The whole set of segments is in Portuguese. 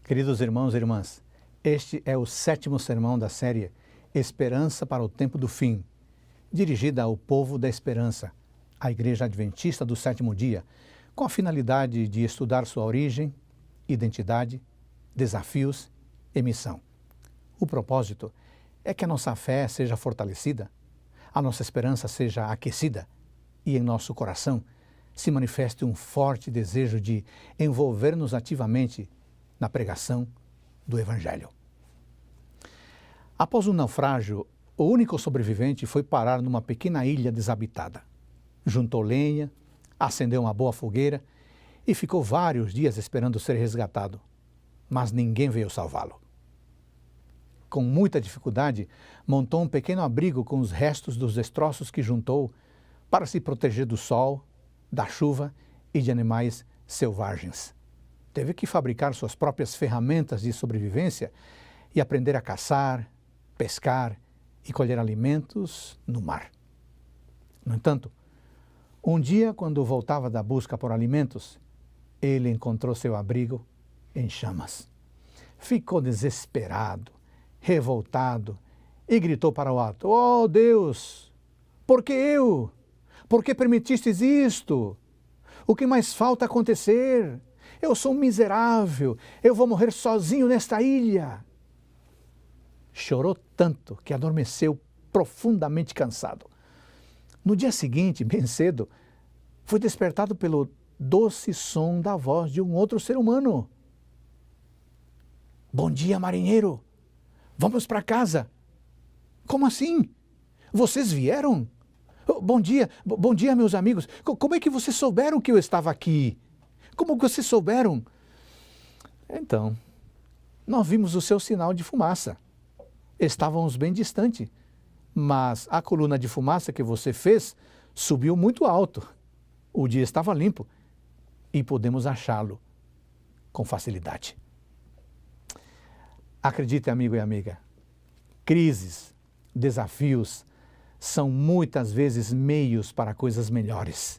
Queridos irmãos e irmãs, este é o 7º sermão da série Esperança para o Tempo do Fim, dirigida ao povo da esperança, a Igreja Adventista do Sétimo Dia, com a finalidade de estudar sua origem, identidade, desafios e missão. O propósito é que a nossa fé seja fortalecida, a nossa esperança seja aquecida e em nosso coração se manifeste um forte desejo de envolver-nos ativamente na pregação do Evangelho. Após um naufrágio, o único sobrevivente foi parar numa pequena ilha desabitada. Juntou lenha, acendeu uma boa fogueira e ficou vários dias esperando ser resgatado, mas ninguém veio salvá-lo. Com muita dificuldade, montou um pequeno abrigo com os restos dos destroços que juntou para se proteger do sol, da chuva e de animais selvagens. Teve que fabricar suas próprias ferramentas de sobrevivência e aprender a caçar, pescar e colher alimentos no mar. No entanto, um dia, quando voltava da busca por alimentos, ele encontrou seu abrigo em chamas. Ficou desesperado, revoltado e gritou para o alto: "Oh Deus, por que eu? Por que permitistes isto? O que mais falta acontecer? Eu sou um miserável, eu vou morrer sozinho nesta ilha." Chorou tanto que adormeceu profundamente cansado. No dia seguinte, bem cedo, foi despertado pelo doce som da voz de um outro ser humano. "Bom dia, marinheiro. Vamos para casa." "Como assim? Vocês vieram?" Bom dia, meus amigos. Como é que vocês souberam que eu estava aqui? Como que vocês souberam?" "Então, nós vimos o seu sinal de fumaça. Estávamos bem distante, mas a coluna de fumaça que você fez subiu muito alto. O dia estava limpo e podemos achá-lo com facilidade." Acredite, amigo e amiga, crises, desafios são muitas vezes meios para coisas melhores.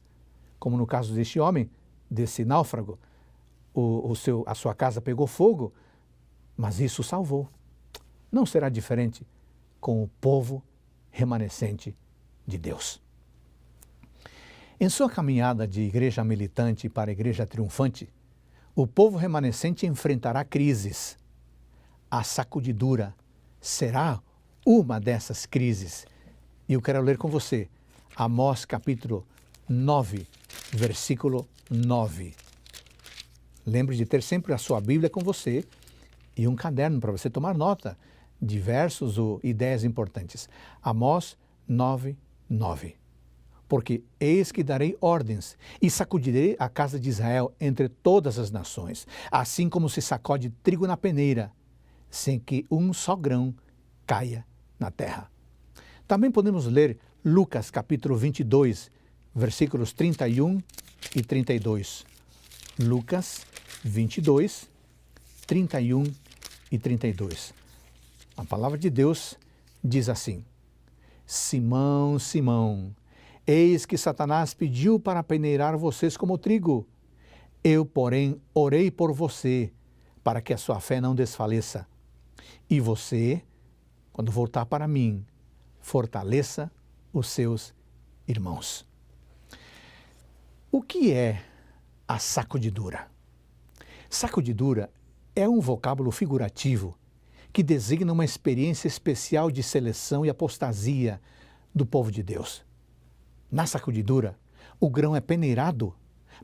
Como no caso deste homem, desse náufrago, a sua casa pegou fogo, mas isso salvou. Não será diferente com o povo remanescente de Deus. Em sua caminhada de igreja militante para a igreja triunfante, o povo remanescente enfrentará crises. A sacudidura será uma dessas crises. E eu quero ler com você Amós capítulo 9, versículo 9. Lembre de ter sempre a sua Bíblia com você e um caderno para você tomar nota de versos ou ideias importantes. Amós 9, 9. "Porque eis que darei ordens e sacudirei a casa de Israel entre todas as nações, assim como se sacode trigo na peneira, sem que um só grão caia na terra." Também podemos ler Lucas capítulo 22, versículos 31 e 32. Lucas 22, 31 e 32. A palavra de Deus diz assim: "Simão, Simão, eis que Satanás pediu para peneirar vocês como trigo. Eu, porém, orei por você, para que a sua fé não desfaleça. E você, quando voltar para mim, fortaleça os seus irmãos." O que é a sacudidura? Sacudidura é um vocábulo figurativo que designa uma experiência especial de seleção e apostasia do povo de Deus. Na sacudidura, o grão é peneirado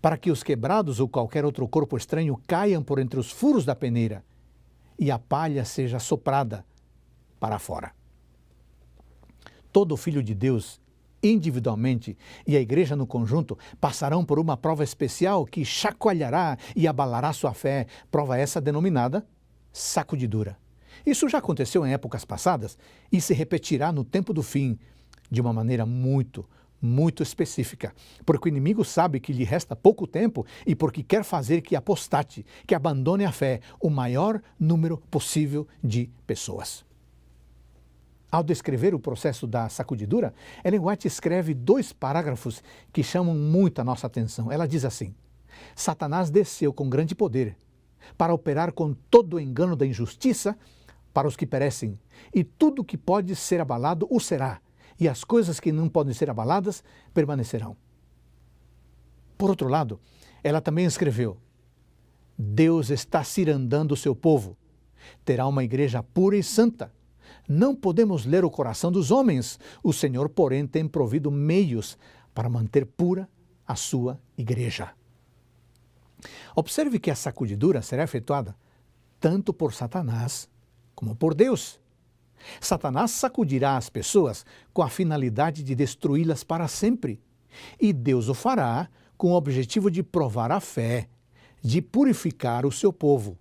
para que os quebrados ou qualquer outro corpo estranho caiam por entre os furos da peneira e a palha seja soprada para fora. Todo filho de Deus, individualmente, e a igreja no conjunto, passarão por uma prova especial que chacoalhará e abalará sua fé, prova essa denominada sacudidura. Isso já aconteceu em épocas passadas e se repetirá no tempo do fim, de uma maneira muito específica, porque o inimigo sabe que lhe resta pouco tempo e porque quer fazer que apostate, que abandone a fé, o maior número possível de pessoas. Ao descrever o processo da sacudidura, Ellen White escreve 2 parágrafos que chamam muito a nossa atenção. Ela diz assim: "Satanás desceu com grande poder para operar com todo o engano da injustiça para os que perecem, e tudo que pode ser abalado o será, e as coisas que não podem ser abaladas permanecerão. Por outro lado, ela também escreveu: Deus está cirandando o seu povo. Terá uma igreja pura e santa. Não podemos ler o coração dos homens. O Senhor, porém, tem provido meios para manter pura a sua igreja. Observe que a sacudidura será efetuada tanto por Satanás como por Deus. Satanás sacudirá as pessoas com a finalidade de destruí-las para sempre. E Deus o fará com o objetivo de provar a fé, de purificar o seu povo.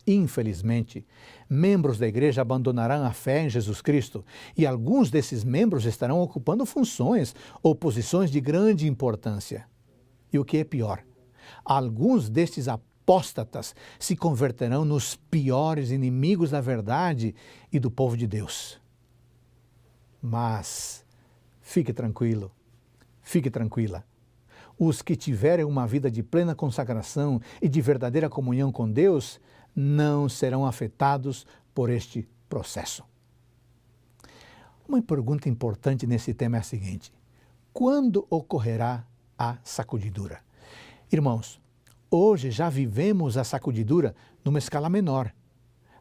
Infelizmente, membros da igreja abandonarão a fé em Jesus Cristo e alguns desses membros estarão ocupando funções ou posições de grande importância. E o que é pior, alguns destes apóstatas se converterão nos piores inimigos da verdade e do povo de Deus. Mas fique tranquilo, fique tranquila. Os que tiverem uma vida de plena consagração e de verdadeira comunhão com Deus não serão afetados por este processo. Uma pergunta importante nesse tema é a seguinte: quando ocorrerá a sacudidura? Irmãos, hoje já vivemos a sacudidura numa escala menor,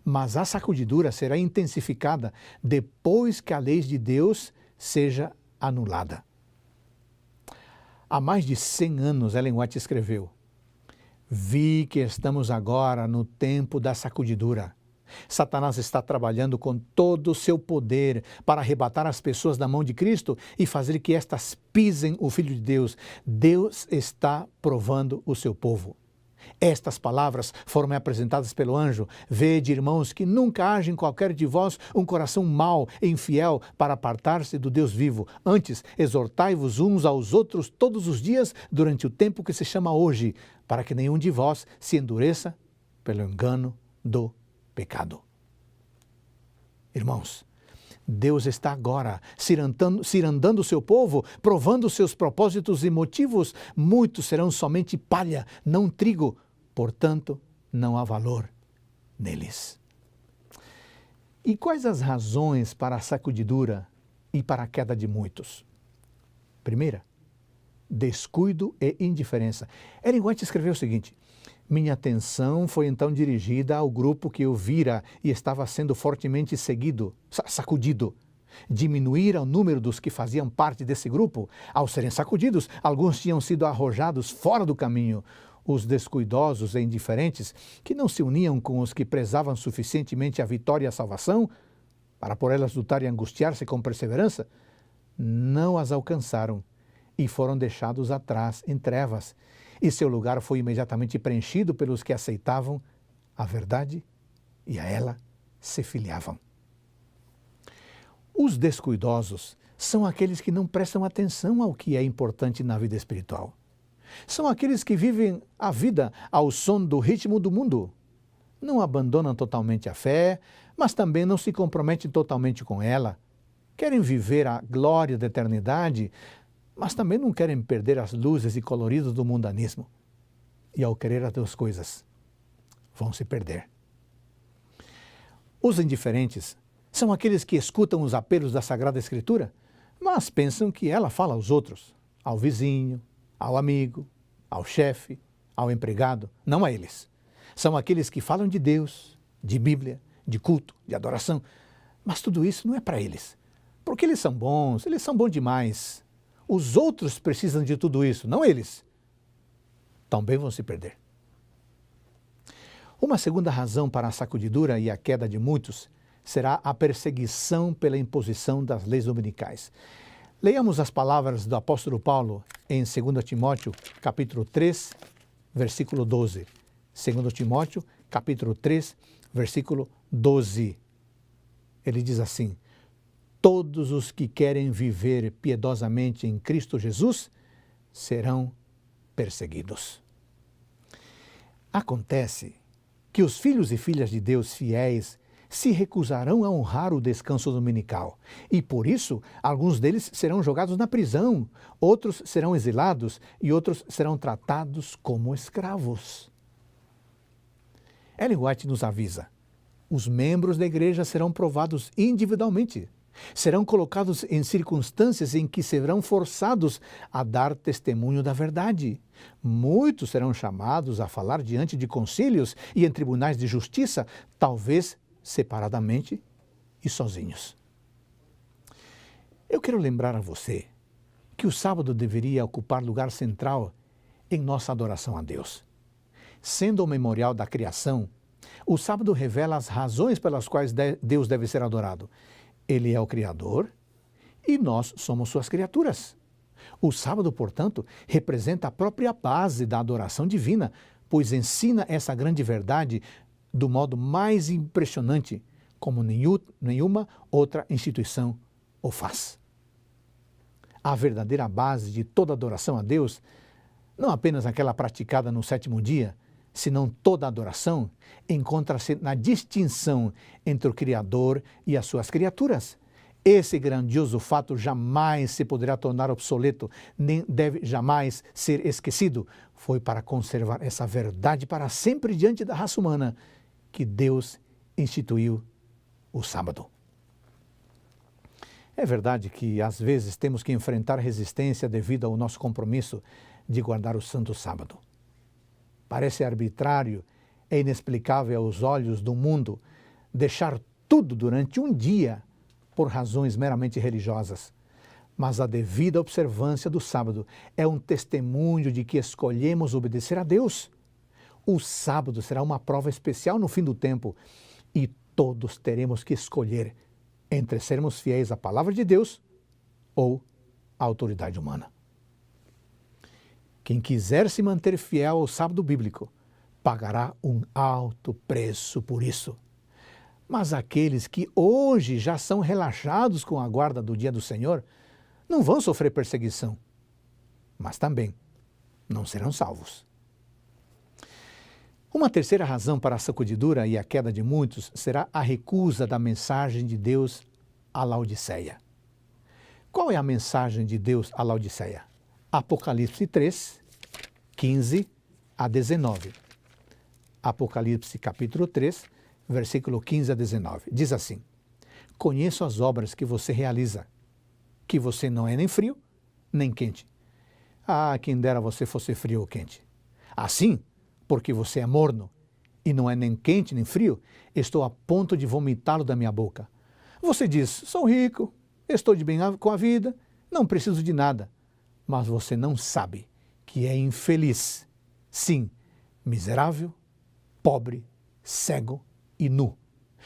mas a sacudidura será intensificada depois que a lei de Deus seja anulada. Há mais de 100 anos, Ellen White escreveu: Vi que estamos agora no tempo da sacudidura. Satanás está trabalhando com todo o seu poder para arrebatar as pessoas da mão de Cristo e fazer que estas pisem o Filho de Deus. Deus está provando o seu povo. Estas palavras foram apresentadas pelo anjo: Vede, irmãos, que nunca haja em qualquer de vós um coração mau e infiel para apartar-se do Deus vivo. Antes, exortai-vos uns aos outros todos os dias durante o tempo que se chama hoje, para que nenhum de vós se endureça pelo engano do pecado. Irmãos, Deus está agora cirandando o seu povo, provando seus propósitos e motivos. Muitos serão somente palha, não trigo, portanto, não há valor neles. E quais as razões para a sacudidura e para a queda de muitos? Primeira, descuido e indiferença. Ellen White escreveu o seguinte: Minha atenção foi então dirigida ao grupo que eu vira e estava sendo fortemente sacudido. Diminuir o número dos que faziam parte desse grupo. Ao serem sacudidos, alguns tinham sido arrojados fora do caminho. Os descuidosos e indiferentes, que não se uniam com os que prezavam suficientemente a vitória e a salvação, para por elas lutar e angustiar-se com perseverança, não as alcançaram e foram deixados atrás em trevas. E seu lugar foi imediatamente preenchido pelos que aceitavam a verdade e a ela se filiavam. Os descuidosos são aqueles que não prestam atenção ao que é importante na vida espiritual. São aqueles que vivem a vida ao som do ritmo do mundo. Não abandonam totalmente a fé, mas também não se comprometem totalmente com ela. Querem viver a glória da eternidade, mas também não querem perder as luzes e coloridos do mundanismo. E ao querer as duas coisas, vão se perder. Os indiferentes são aqueles que escutam os apelos da Sagrada Escritura, mas pensam que ela fala aos outros, ao vizinho, ao amigo, ao chefe, ao empregado, não a eles. São aqueles que falam de Deus, de Bíblia, de culto, de adoração, mas tudo isso não é para eles, porque eles são bons demais. Os outros precisam de tudo isso, não eles. Também vão se perder. Uma segunda razão para a sacudidura e a queda de muitos será a perseguição pela imposição das leis dominicais. Leiamos as palavras do apóstolo Paulo em 2 Timóteo, capítulo 3, versículo 12. 2 Timóteo, capítulo 3, versículo 12. Ele diz assim: Todos os que querem viver piedosamente em Cristo Jesus serão perseguidos. Acontece que os filhos e filhas de Deus fiéis se recusarão a honrar o descanso dominical. E por isso, alguns deles serão jogados na prisão, outros serão exilados e outros serão tratados como escravos. Ellen White nos avisa: os membros da igreja serão provados individualmente. Serão colocados em circunstâncias em que serão forçados a dar testemunho da verdade. Muitos serão chamados a falar diante de concílios e em tribunais de justiça, talvez separadamente e sozinhos. Eu quero lembrar a você que o sábado deveria ocupar lugar central em nossa adoração a Deus. Sendo o memorial da criação, o sábado revela as razões pelas quais Deus deve ser adorado. Ele é o Criador e nós somos suas criaturas. O sábado, portanto, representa a própria base da adoração divina, pois ensina essa grande verdade do modo mais impressionante, como nenhuma outra instituição o faz. A verdadeira base de toda adoração a Deus, não apenas aquela praticada no sétimo dia, senão toda adoração, encontra-se na distinção entre o Criador e as suas criaturas. Esse grandioso fato jamais se poderá tornar obsoleto, nem deve jamais ser esquecido. Foi para conservar essa verdade para sempre diante da raça humana que Deus instituiu o sábado. É verdade que às vezes temos que enfrentar resistência devido ao nosso compromisso de guardar o santo sábado. Parece arbitrário e inexplicável aos olhos do mundo deixar tudo durante um dia por razões meramente religiosas. Mas a devida observância do sábado é um testemunho de que escolhemos obedecer a Deus. O sábado será uma prova especial no fim do tempo e todos teremos que escolher entre sermos fiéis à palavra de Deus ou à autoridade humana. Quem quiser se manter fiel ao sábado bíblico, pagará um alto preço por isso. Mas aqueles que hoje já são relaxados com a guarda do dia do Senhor, não vão sofrer perseguição, mas também não serão salvos. Uma terceira razão para a sacudidura e a queda de muitos será a recusa da mensagem de Deus à Laodiceia. Qual é a mensagem de Deus à Laodiceia? Apocalipse 3, 15 a 19. Apocalipse capítulo 3, versículo 15 a 19. Diz assim: conheço as obras que você realiza, que você não é nem frio, nem quente. Ah, quem dera você fosse frio ou quente. Assim, porque você é morno e não é nem quente nem frio, estou a ponto de vomitá-lo da minha boca. Você diz, sou rico, estou de bem com a vida, não preciso de nada. Mas você não sabe que é infeliz, sim, miserável, pobre, cego e nu.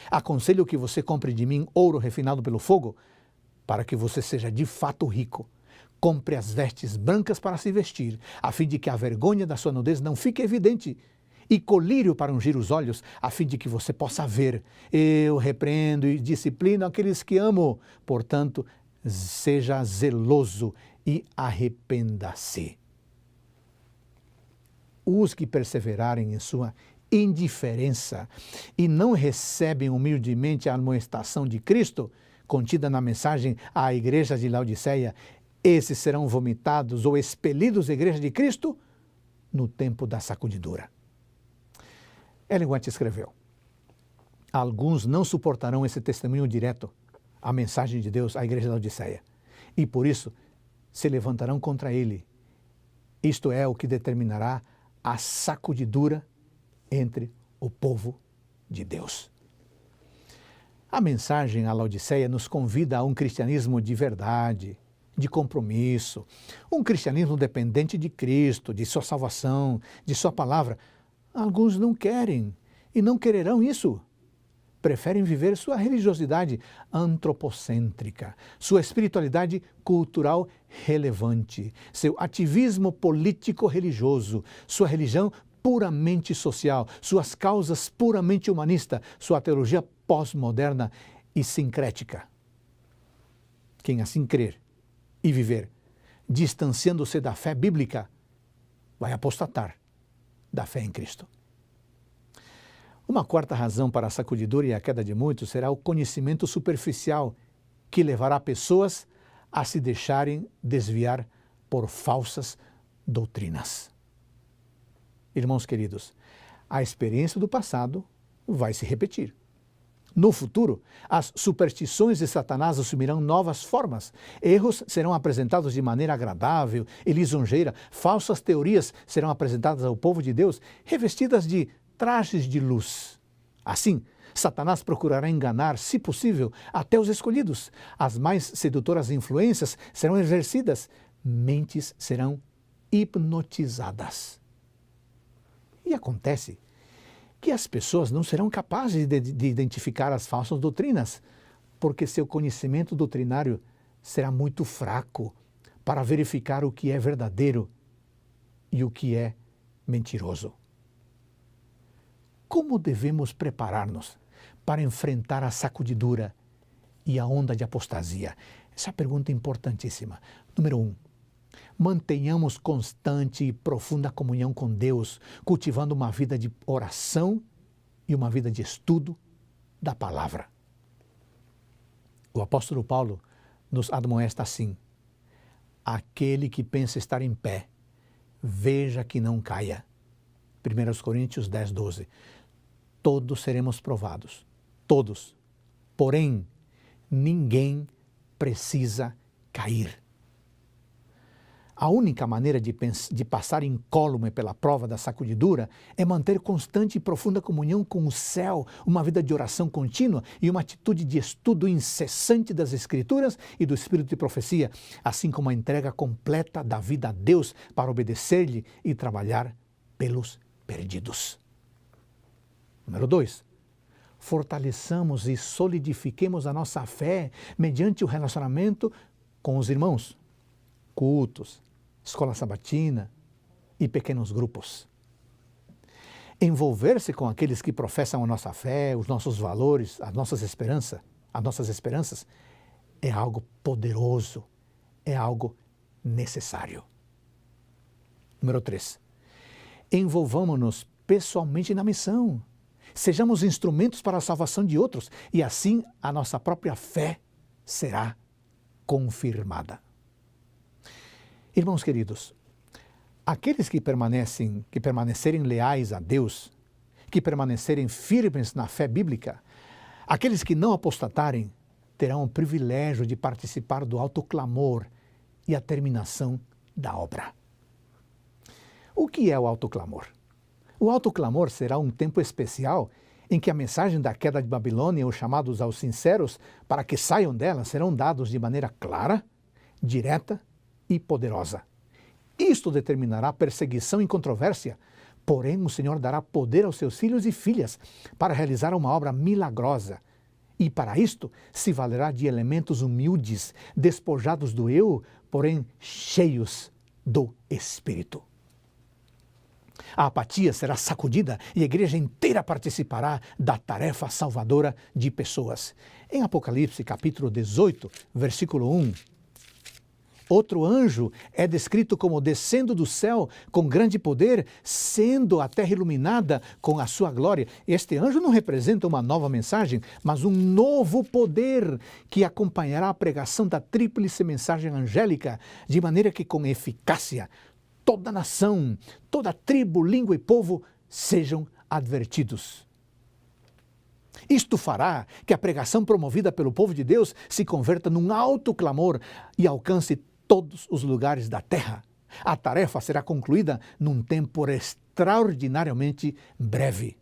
Aconselho que você compre de mim ouro refinado pelo fogo, para que você seja de fato rico. Compre as vestes brancas para se vestir, a fim de que a vergonha da sua nudez não fique evidente, e colírio para ungir os olhos, a fim de que você possa ver. Eu repreendo e disciplino aqueles que amo. Portanto, seja zeloso e arrependa-se. Os que perseverarem em sua indiferença e não recebem humildemente a admoestação de Cristo, contida na mensagem à igreja de Laodiceia, esses serão vomitados ou expelidos da igreja de Cristo no tempo da sacudidura. Ellen White escreveu: alguns não suportarão esse testemunho direto, a mensagem de Deus à igreja de Laodiceia, e por isso se levantarão contra ele. Isto é o que determinará a sacudidura entre o povo de Deus. A mensagem à Laodiceia nos convida a um cristianismo de verdade, de compromisso, um cristianismo dependente de Cristo, de sua salvação, de sua palavra. Alguns não querem e não quererão isso. Preferem viver sua religiosidade antropocêntrica, sua espiritualidade cultural relevante, seu ativismo político-religioso, sua religião puramente social, suas causas puramente humanistas, sua teologia pós-moderna e sincrética. Quem assim crer e viver, distanciando-se da fé bíblica, vai apostatar da fé em Cristo. Uma quarta razão para a sacudidura e a queda de muitos será o conhecimento superficial que levará pessoas a se deixarem desviar por falsas doutrinas. Irmãos queridos, a experiência do passado vai se repetir. No futuro, as superstições de Satanás assumirão novas formas. Erros serão apresentados de maneira agradável e lisonjeira. Falsas teorias serão apresentadas ao povo de Deus, revestidas de trajes de luz. Assim, Satanás procurará enganar, se possível, até os escolhidos. As mais sedutoras influências serão exercidas. Mentes serão hipnotizadas. E acontece que as pessoas não serão capazes de identificar as falsas doutrinas, porque seu conhecimento doutrinário será muito fraco para verificar o que é verdadeiro e o que é mentiroso. Como devemos preparar-nos para enfrentar a sacudidura e a onda de apostasia? Essa é a pergunta importantíssima. Número 1. Mantenhamos constante e profunda comunhão com Deus, cultivando uma vida de oração e uma vida de estudo da palavra. O apóstolo Paulo nos admoesta assim: aquele que pensa estar em pé, veja que não caia. 1 Coríntios 10, 12. Todos seremos provados, todos. Porém, ninguém precisa cair. A única maneira de passar incólume pela prova da sacudidura é manter constante e profunda comunhão com o céu, uma vida de oração contínua e uma atitude de estudo incessante das Escrituras e do Espírito de profecia, assim como a entrega completa da vida a Deus para obedecer-lhe e trabalhar pelos perdidos. Número 2. Fortaleçamos e solidifiquemos a nossa fé mediante o relacionamento com os irmãos, cultos, escola sabatina e pequenos grupos. Envolver-se com aqueles que professam a nossa fé, os nossos valores, as nossas esperanças, é algo poderoso, é algo necessário. Número 3. Envolvamos-nos pessoalmente na missão. Sejamos instrumentos para a salvação de outros e assim a nossa própria fé será confirmada. Irmãos queridos, aqueles que permanecerem leais a Deus, que permanecerem firmes na fé bíblica, aqueles que não apostatarem, terão o privilégio de participar do autoclamor e a terminação da obra. O que é o autoclamor? O autoclamor será um tempo especial em que a mensagem da queda de Babilônia e os chamados aos sinceros para que saiam dela serão dados de maneira clara, direta e poderosa. Isto determinará perseguição e controvérsia, porém o Senhor dará poder aos seus filhos e filhas para realizar uma obra milagrosa. E para isto se valerá de elementos humildes, despojados do eu, porém cheios do Espírito. A apatia será sacudida e a igreja inteira participará da tarefa salvadora de pessoas. Em Apocalipse, capítulo 18, versículo 1, outro anjo é descrito como descendo do céu com grande poder, sendo a terra iluminada com a sua glória. Este anjo não representa uma nova mensagem, mas um novo poder que acompanhará a pregação da tríplice mensagem angélica, de maneira que com eficácia toda nação, toda tribo, língua e povo sejam advertidos. Isto fará que a pregação promovida pelo povo de Deus se converta num alto clamor e alcance todos os lugares da terra. A tarefa será concluída num tempo extraordinariamente breve.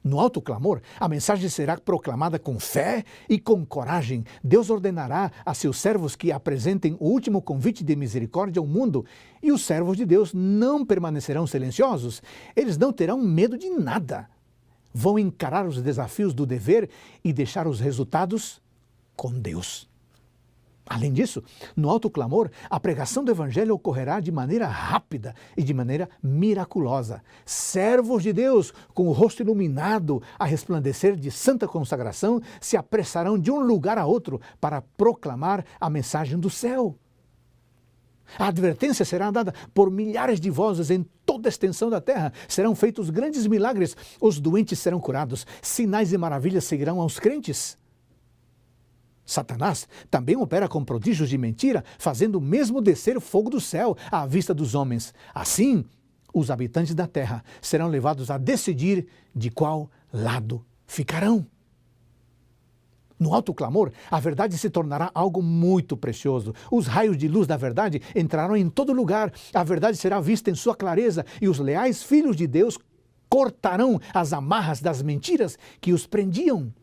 No alto clamor, a mensagem será proclamada com fé e com coragem. Deus ordenará a seus servos que apresentem o último convite de misericórdia ao mundo, e os servos de Deus não permanecerão silenciosos. Eles não terão medo de nada. Vão encarar os desafios do dever e deixar os resultados com Deus. Além disso, no alto clamor, a pregação do Evangelho ocorrerá de maneira rápida e de maneira miraculosa. Servos de Deus, com o rosto iluminado a resplandecer de santa consagração, se apressarão de um lugar a outro para proclamar a mensagem do céu. A advertência será dada por milhares de vozes em toda a extensão da terra. Serão feitos grandes milagres, os doentes serão curados, sinais e maravilhas seguirão aos crentes. Satanás também opera com prodígios de mentira, fazendo mesmo descer fogo do céu à vista dos homens. Assim, os habitantes da terra serão levados a decidir de qual lado ficarão. No alto clamor, a verdade se tornará algo muito precioso. Os raios de luz da verdade entrarão em todo lugar. A verdade será vista em sua clareza e os leais filhos de Deus cortarão as amarras das mentiras que os prendiam.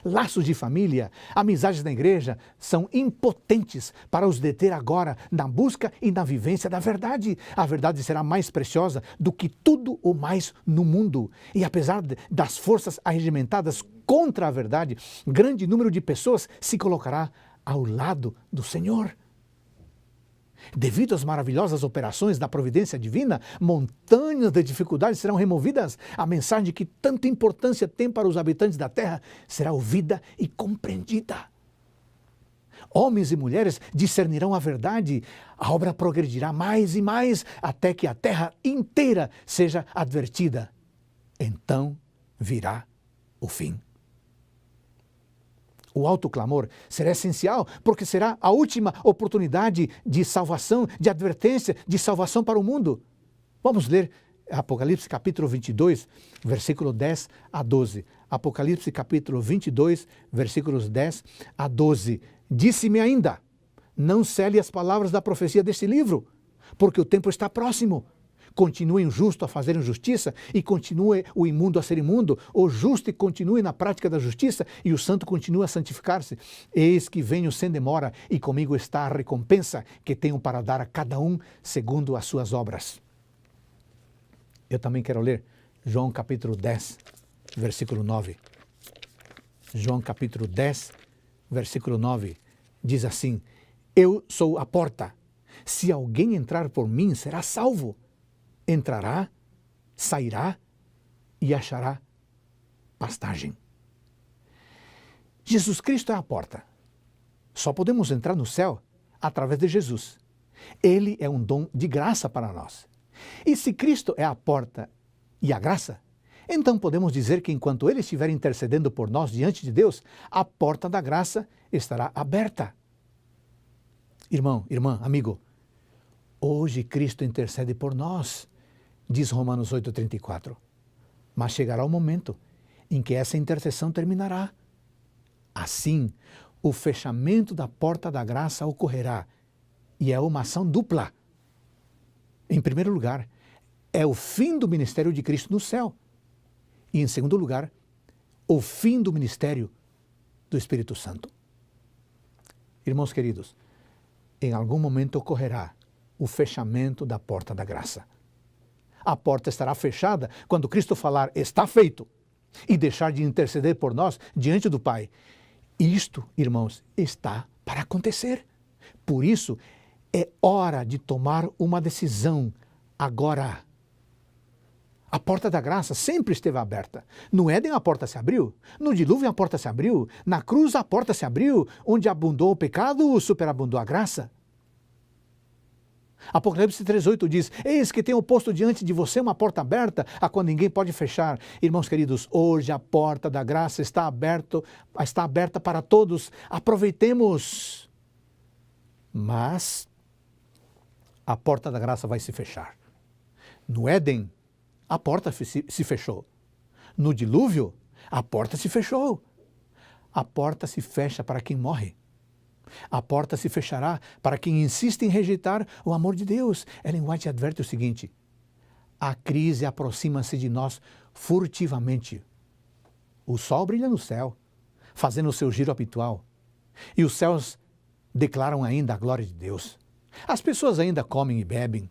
Laços de família, amizades na igreja são impotentes para os deter agora na busca e na vivência da verdade. A verdade será mais preciosa do que tudo o mais no mundo. E apesar das forças arregimentadas contra a verdade, grande número de pessoas se colocará ao lado do Senhor. Devido às maravilhosas operações da providência divina, montanhas de dificuldades serão removidas. A mensagem que tanta importância tem para os habitantes da terra será ouvida e compreendida. Homens e mulheres discernirão a verdade. A obra progredirá mais e mais até que a terra inteira seja advertida. Então virá o fim. O alto clamor será essencial porque será a última oportunidade de salvação, de advertência, de salvação para o mundo. Vamos ler Apocalipse capítulo 22, versículo 10 a 12. Apocalipse capítulo 22, versículos 10 a 12. Disse-me ainda, não cele as palavras da profecia deste livro, porque o tempo está próximo. Continue o justo a fazer injustiça e continue o imundo a ser imundo, o justo continue na prática da justiça e o santo continue a santificar-se. Eis que venho sem demora e comigo está a recompensa que tenho para dar a cada um segundo as suas obras. Eu também quero ler João capítulo 10, versículo 9. João capítulo 10, versículo 9, diz assim, eu sou a porta, se alguém entrar por mim será salvo. Entrará, sairá e achará pastagem. Jesus Cristo é a porta. Só podemos entrar no céu através de Jesus. Ele é um dom de graça para nós. E se Cristo é a porta e a graça, então podemos dizer que enquanto Ele estiver intercedendo por nós diante de Deus, a porta da graça estará aberta. Irmão, irmã, amigo, hoje Cristo intercede por nós. Diz Romanos 8,34. Mas chegará o momento em que essa intercessão terminará. Assim, o fechamento da porta da graça ocorrerá. E é uma ação dupla. Em primeiro lugar, é o fim do ministério de Cristo no céu. E em segundo lugar, o fim do ministério do Espírito Santo. Irmãos queridos, em algum momento ocorrerá o fechamento da porta da graça. A porta estará fechada quando Cristo falar, está feito, e deixar de interceder por nós diante do Pai. Isto, irmãos, está para acontecer. Por isso, é hora de tomar uma decisão agora. A porta da graça sempre esteve aberta. No Éden a porta se abriu, no dilúvio a porta se abriu, na cruz a porta se abriu, onde abundou o pecado, superabundou a graça. Apocalipse 3,8 diz, eis que tenho posto diante de você uma porta aberta, a qual ninguém pode fechar. Irmãos queridos, hoje a porta da graça está aberta para todos. Aproveitemos. Mas a porta da graça vai se fechar. No Éden, a porta se fechou. No dilúvio, a porta se fechou. A porta se fecha para quem morre. A porta se fechará para quem insiste em rejeitar o amor de Deus. Ellen White adverte o seguinte, a crise aproxima-se de nós furtivamente. O sol brilha no céu, fazendo o seu giro habitual, e os céus declaram ainda a glória de Deus. As pessoas ainda comem e bebem,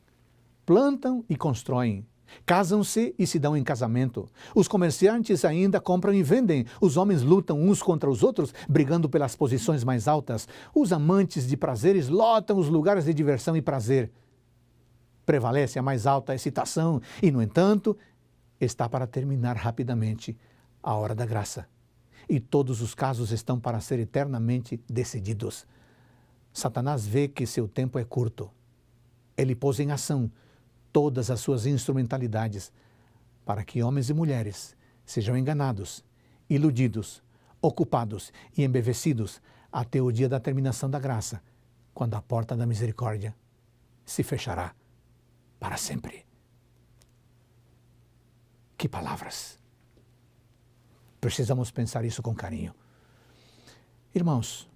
plantam e constroem, casam-se e se dão em casamento. Os comerciantes ainda compram e vendem. Os homens lutam uns contra os outros, brigando pelas posições mais altas. Os amantes de prazeres lotam os lugares de diversão e prazer. Prevalece a mais alta excitação e, no entanto, está para terminar rapidamente a hora da graça. E todos os casos estão para ser eternamente decididos. Satanás vê que seu tempo é curto. Ele pôs em ação todas as suas instrumentalidades para que homens e mulheres sejam enganados, iludidos, ocupados e embevecidos até o dia da terminação da graça, quando a porta da misericórdia se fechará para sempre. Que palavras! Precisamos pensar isso com carinho. Irmãos,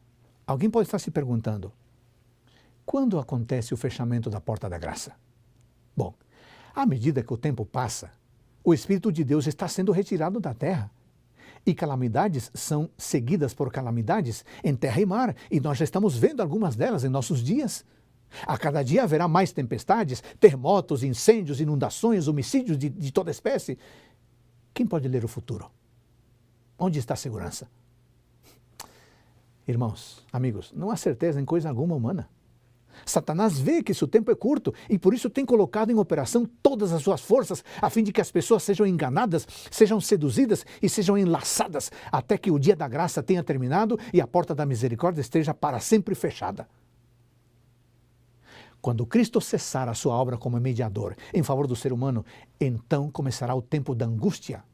alguém pode estar se perguntando, quando acontece o fechamento da porta da graça? Bom, à medida que o tempo passa, o Espírito de Deus está sendo retirado da terra. E calamidades são seguidas por calamidades em terra e mar, e nós já estamos vendo algumas delas em nossos dias. A cada dia haverá mais tempestades, terremotos, incêndios, inundações, homicídios de toda espécie. Quem pode ler o futuro? Onde está a segurança? Irmãos, amigos, não há certeza em coisa alguma humana. Satanás vê que seu tempo é curto e por isso tem colocado em operação todas as suas forças a fim de que as pessoas sejam enganadas, sejam seduzidas e sejam enlaçadas até que o dia da graça tenha terminado e a porta da misericórdia esteja para sempre fechada. Quando Cristo cessar a sua obra como mediador em favor do ser humano, então começará o tempo da angústia.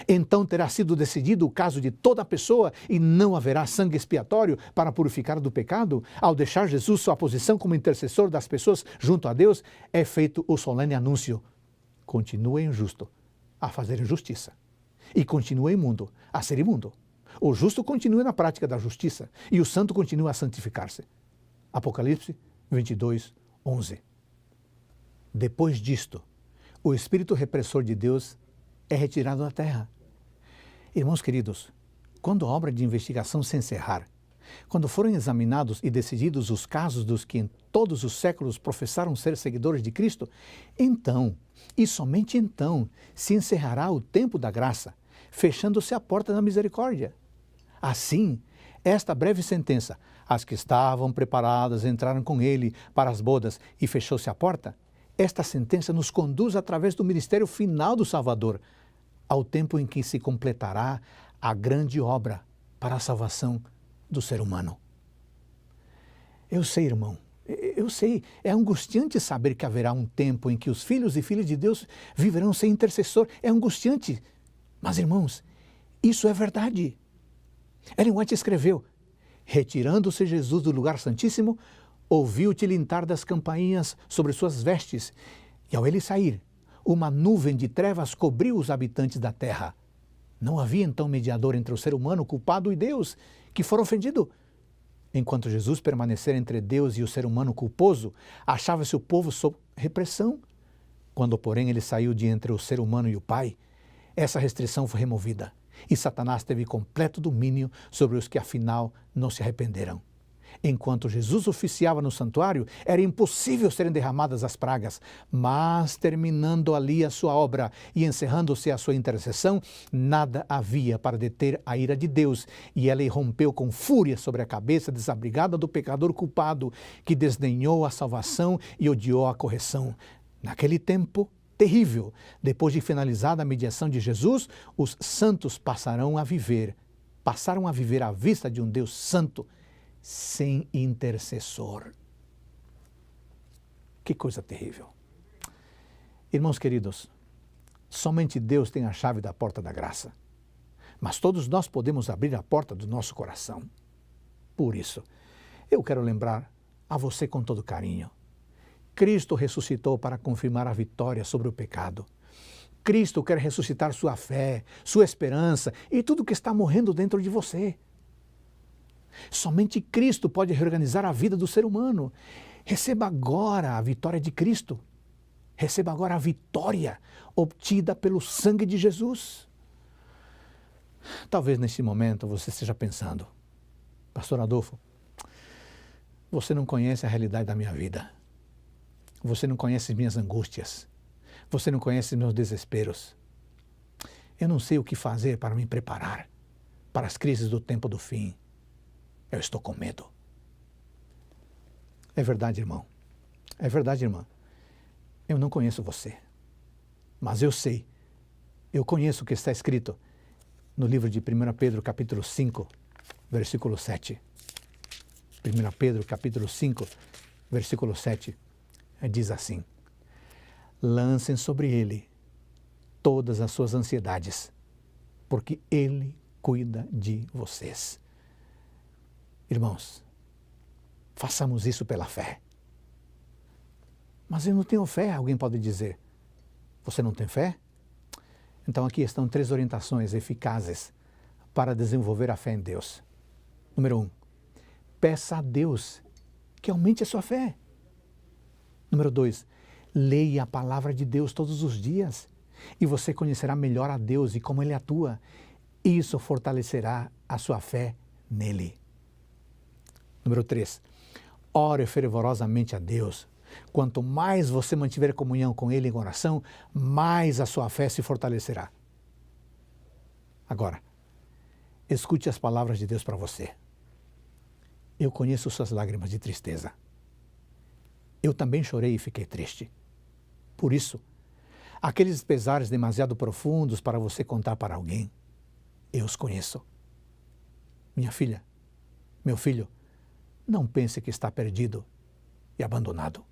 Então terá sido decidido o caso de toda pessoa e não haverá sangue expiatório para purificar do pecado. Ao deixar Jesus sua posição como intercessor das pessoas junto a Deus, é feito o solene anúncio: continua injusto a fazer injustiça e continua imundo a ser imundo. O justo continua na prática da justiça e o santo continua a santificar-se. Apocalipse 22, 11. Depois disto, o espírito repressor de Deus é retirado da terra. Irmãos queridos, quando a obra de investigação se encerrar, quando forem examinados e decididos os casos dos que em todos os séculos professaram ser seguidores de Cristo, então, e somente então, se encerrará o tempo da graça, fechando-se a porta da misericórdia. Assim, esta breve sentença, as que estavam preparadas entraram com ele para as bodas e fechou-se a porta, esta sentença nos conduz através do ministério final do Salvador, ao tempo em que se completará a grande obra para a salvação do ser humano. Eu sei, irmão, eu sei, é angustiante saber que haverá um tempo em que os filhos e filhas de Deus viverão sem intercessor. É angustiante. Mas, irmãos, isso é verdade. Ellen White escreveu: retirando-se Jesus do lugar santíssimo, ouviu o tilintar das campainhas sobre suas vestes, e ao ele sair, uma nuvem de trevas cobriu os habitantes da terra. Não havia então mediador entre o ser humano culpado e Deus, que for ofendido. Enquanto Jesus permanecer entre Deus e o ser humano culposo, achava-se o povo sob repressão. Quando, porém, ele saiu de entre o ser humano e o Pai, essa restrição foi removida, e Satanás teve completo domínio sobre os que afinal não se arrependeram. Enquanto Jesus oficiava no santuário, era impossível serem derramadas as pragas, mas terminando ali a sua obra e encerrando-se a sua intercessão, nada havia para deter a ira de Deus, e ela irrompeu com fúria sobre a cabeça desabrigada do pecador culpado, que desdenhou a salvação e odiou a correção. Naquele tempo terrível, depois de finalizada a mediação de Jesus, os santos passaram a viver à vista de um Deus santo, sem intercessor. Que coisa terrível. Irmãos queridos, somente Deus tem a chave da porta da graça, mas todos nós podemos abrir a porta do nosso coração. Por isso, eu quero lembrar a você com todo carinho: Cristo ressuscitou para confirmar a vitória sobre o pecado. Cristo quer ressuscitar sua fé, sua esperança e tudo que está morrendo dentro de você. Somente Cristo pode reorganizar a vida do ser humano. Receba agora a vitória de Cristo. Receba agora a vitória obtida pelo sangue de Jesus. Talvez neste momento você esteja pensando: Pastor Adolfo, você não conhece a realidade da minha vida. Você não conhece minhas angústias. Você não conhece meus desesperos. Eu não sei o que fazer para me preparar para as crises do tempo do fim. Eu estou com medo. É verdade, irmão. É verdade, irmã. Eu não conheço você. Mas eu sei. Eu conheço o que está escrito no livro de 1 Pedro, capítulo 5, versículo 7. 1 Pedro, capítulo 5, versículo 7. Diz assim: lancem sobre ele todas as suas ansiedades, porque ele cuida de vocês. Irmãos, façamos isso pela fé. Mas eu não tenho fé, alguém pode dizer. Você não tem fé? Então aqui estão 3 orientações eficazes para desenvolver a fé em Deus. Número 1, peça a Deus que aumente a sua fé. Número 2, leia a palavra de Deus todos os dias e você conhecerá melhor a Deus e como Ele atua. Isso fortalecerá a sua fé nele. Número 3, ore fervorosamente a Deus. Quanto mais você mantiver comunhão com Ele em oração, mais a sua fé se fortalecerá. Agora, escute as palavras de Deus para você. Eu conheço suas lágrimas de tristeza. Eu também chorei e fiquei triste. Por isso, aqueles pesares demasiado profundos para você contar para alguém, eu os conheço. Minha filha, meu filho, não pense que está perdido e abandonado.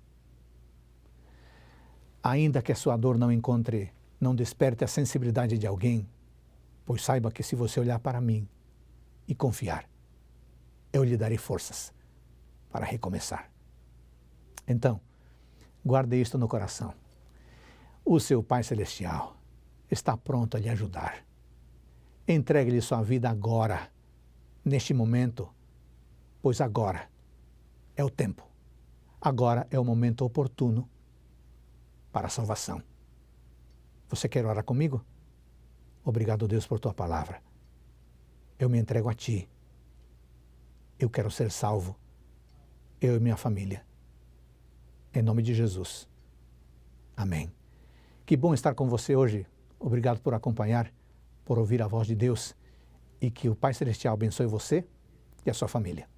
Ainda que a sua dor não desperte a sensibilidade de alguém, pois saiba que se você olhar para mim e confiar, eu lhe darei forças para recomeçar. Então, guarde isto no coração. O seu Pai Celestial está pronto a lhe ajudar. Entregue-lhe sua vida agora, neste momento, pois agora é o tempo. Agora é o momento oportuno para a salvação. Você quer orar comigo? Obrigado, Deus, por tua palavra. Eu me entrego a ti. Eu quero ser salvo, eu e minha família. Em nome de Jesus. Amém. Que bom estar com você hoje. Obrigado por acompanhar, por ouvir a voz de Deus e que o Pai Celestial abençoe você e a sua família.